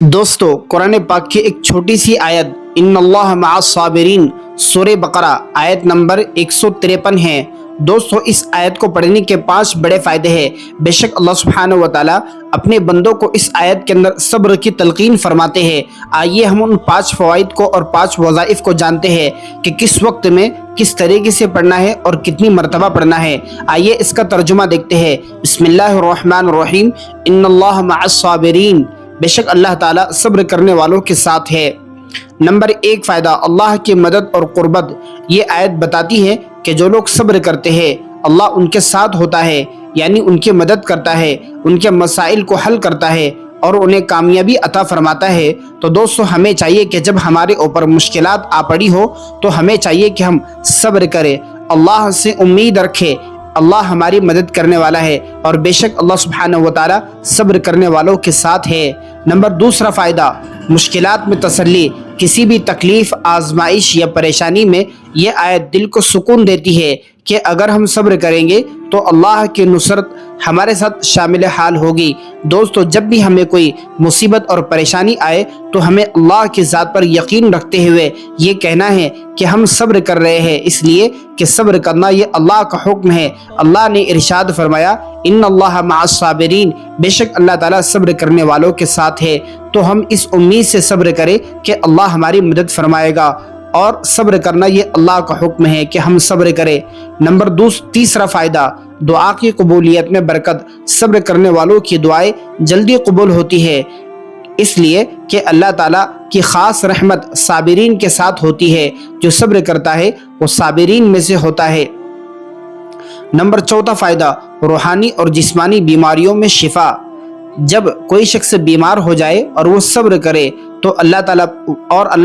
दोस्तों, कुरान पाक की एक छोटी सी आयत इन्नल्लाह मअस साबिरीन सूरह बकरा आयत नंबर 153 है। दोस्तों, इस आयत को पढ़ने के 5 बड़े फ़ायदे हैं। बेशक अल्लाह सुब्हानहू व तआला अपने बंदों को इस आयत के अंदर सब्र की तलकीन फरमाते हैं। आइए हम उन 5 फ़वाइद को और 5 वज़ाइफ को जानते हैं कि किस वक्त में किस तरीके से पढ़ना है और कितनी मरतबा पढ़ना है। आइए इसका तर्जुमा देखते हैं। बिस्मिल्लाहिर्रहमानिर्रहीम। इन्नल्लाह मअस साबिरीन, बेशक अल्लाह ताला सब्र करने वालों के साथ है। नंबर 1 फ़ायदा, अल्लाह की मदद और कुर्बत। ये आयत बताती है कि जो लोग सब्र करते हैं अल्लाह उनके साथ होता है, यानी उनकी मदद करता है, उनके मसाइल को हल करता है और उन्हें कामयाबी अता फरमाता है। तो दोस्तों, हमें चाहिए कि जब हमारे ऊपर मुश्किलात आ पड़ी हो तो हमें चाहिए कि हम सब्र करें, अल्लाह से उम्मीद रखें। अल्लाह हमारी मदद करने वाला है और बेशक अल्लाह सुब्हानहू व तआला सब्र करने वालों के साथ है। नंबर 2 फ़ायदा, मुश्किलात में तसल्ली। किसी भी तकलीफ़, आजमाइश या परेशानी में ये आयत दिल को सुकून देती है कि अगर हम सब्र करेंगे तो अल्लाह की नुसरत हमारे साथ शामिल हाल होगी। दोस्तों, जब भी हमें कोई मुसीबत और परेशानी आए तो हमें अल्लाह की ज़ात पर यकीन रखते हुए ये कहना है कि हम सब्र कर रहे हैं, इसलिए कि सब्र करना ये अल्लाह का हुक्म है। अल्लाह ने इरशाद फरमाया, इन्नल्लाह मअस साबिरीन, बेशक अल्लाह ताला सब्र करने वालों के साथ है। तो हम इस उम्मीद से सब्र करें कि अल्लाह हमारी मदद फरमाएगा और सब्र करना ये अल्लाह का हुक्म है कि हम सब्र करें। नंबर 3 फ़ायदा, दुआ की कबूलियत में बरकत। सब्र करने वालों की दुआएं जल्दी कबूल होती है, इसलिए कि अल्लाह ताला की ख़ास रहमत साबिरीन के साथ होती है। जो सब्र करता है वो साबिरीन में से होता है। नंबर 4 फ़ायदा, रूहानी और जिस्मानी बीमारियों में शिफा। जब कोई शख्स बीमार हो जाए और वो सब्र करे तो अल्लाह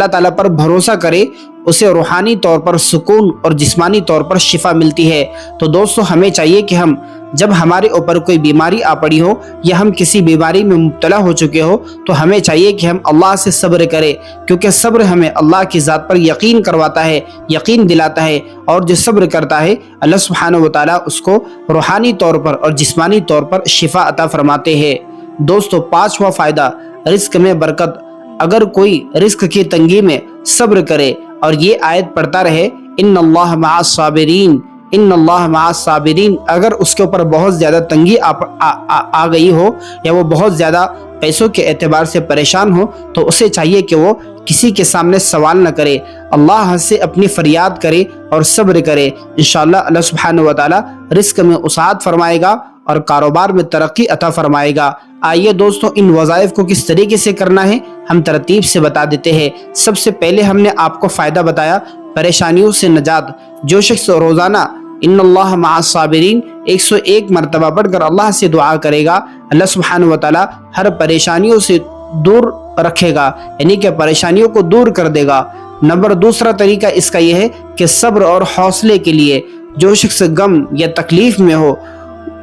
ताला पर भरोसा करे, उसे रूहानी तौर पर सुकून और जिस्मानी तौर पर शिफा मिलती है। तो दोस्तों, हमें चाहिए कि हम जब हमारे ऊपर कोई बीमारी आ पड़ी हो या हम किसी बीमारी में मुब्तला हो चुके हो तो हमें चाहिए कि हम अल्लाह से सब्र करें, क्योंकि सब्र हमें अल्लाह की ज़ात पर यकीन करवाता है, यकीन दिलाता है। और जो सब्र करता है अल्लाह सुब्हानहू व तआला उसको रूहानी तौर पर और जिस्मानी तौर पर शिफा अता फरमाते हैं। दोस्तों, 5वां फ़ायदा, रिस्क में बरकत। अगर कोई रिस्क की तंगी में सब्र करे और ये आयत पढ़ता रहे, इन्नल्लाह मअस साबिरीन, इन्नल्लाह मअस साबिरीन, अगर उसके ऊपर बहुत ज़्यादा तंगी आ गई हो या वो बहुत ज़्यादा पैसों के एतबार से परेशान हो तो उसे चाहिए कि वो किसी के सामने सवाल न करे, अल्लाह से अपनी फरियाद करे और सब्र करे। इंशाअल्लाह अल्लाह सुब्हानहू व तआला रिस्क में उसाअत फरमाएगा और कारोबार में तरक्की अता फरमाएगा। आइए दोस्तों, इन वज़ाइफ को किस तरीके से करना है हम तरतीब से बता देते हैं। सबसे पहले हमने आपको फ़ायदा बताया परेशानियों से नजात। जो शख्स रोज़ाना इन्नल्लाह मअस साबिरीन 101 मरतबा पढ़कर अल्लाह से दुआ करेगा, अल्लाह सुब्हानहू व तआला हर परेशानियों से दूर रखेगा, यानी कि परेशानियों को दूर कर देगा। नंबर 2 तरीका इसका यह है कि सब्र और हौसले के लिए जो शख्स गम या तकलीफ में हो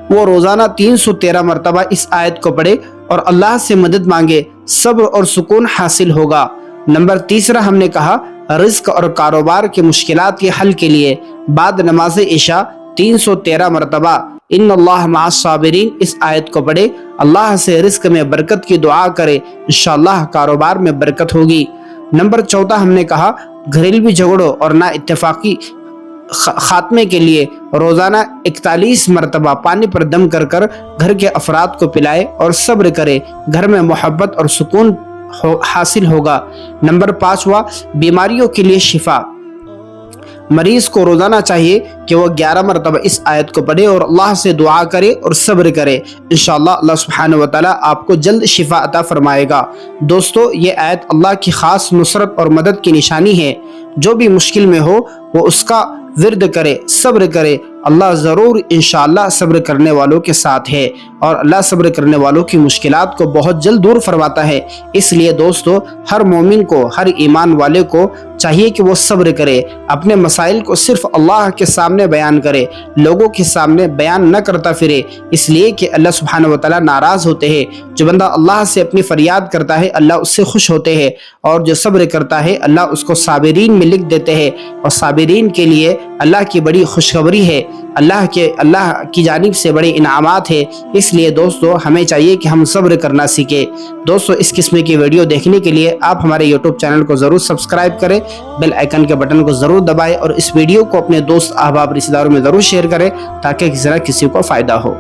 वो रोज़ाना 313 मरतबा इस आयत को पढ़े और अल्लाह से मदद मांगे, सब्र और सुकून हासिल होगा। नंबर 3 हमने कहा, रिस्क और कारोबार की मुश्किलात के हल के लिए बाद नमाज इशा 313 मरतबा इन्नल्लाह मअस साबिरीन इस आयत को पढ़े, अल्लाह से रिस्क में बरकत की दुआ करे, इंशाअल्लाह कारोबार में बरकत होगी। नंबर 4 हमने कहा, घरेलू झगड़ों और ना इत्तेफाकी खात्मे के लिए रोज़ाना 41 मरतबा पानी पर दम कर कर घर के अफराद को पिलाए और सब्र करे, घर में मोहब्बत और सुकून हासिल होगा। नंबर 5वां, बीमारियों के लिए शिफा। मरीज को रोज़ाना चाहिए कि वो 11 मरतबा इस आयत को पढ़े और अल्लाह से दुआ करे और सब्र करे, इंशाअल्लाह अल्लाह सुब्हानहू व तआला आपको जल्द शिफा अता फरमाएगा। दोस्तों, ये आयत अल्लाह की ख़ास नुसरत और मदद की निशानी है। जो भी मुश्किल में हो वो उसका विर्द करे, सब्र करे, अल्लाह ज़रूर इंशाअल्लाह सब्र करने वालों के साथ है और अल्लाह सब्र करने वालों की मुश्किलात को बहुत जल्द दूर फरमाता है। इसलिए दोस्तों, हर मोमिन को, हर ईमान वाले को چاہیے کہ وہ صبر کرے، اپنے مسائل کو صرف اللہ کے سامنے بیان کرے، لوگوں کے سامنے بیان نہ کرتا پھرے، اس لیے کہ اللہ سبحانہ و تعالیٰ ناراض ہوتے ہیں۔ جو بندہ اللہ سے اپنی فریاد کرتا ہے اللہ اس سے خوش ہوتے ہیں، اور جو صبر کرتا ہے اللہ اس کو صابرین میں لکھ دیتے ہیں، اور صابرین کے لیے اللہ کی بڑی خوشخبری ہے، اللہ کی جانب سے بڑے انعامات ہے۔ اس لیے دوستو ہمیں چاہیے کہ ہم صبر کرنا سیکھیں۔ دوستو اس قسم کی ویڈیو دیکھنے کے لیے آپ ہمارے یوٹیوب چینل کو ضرور سبسکرائب کریں، بیل آئیکن کے بٹن کو ضرور دبائیں، اور اس ویڈیو کو اپنے دوست احباب رشتہ داروں میں ضرور شیئر کریں تاکہ کسی نہ کسی کو فائدہ ہو۔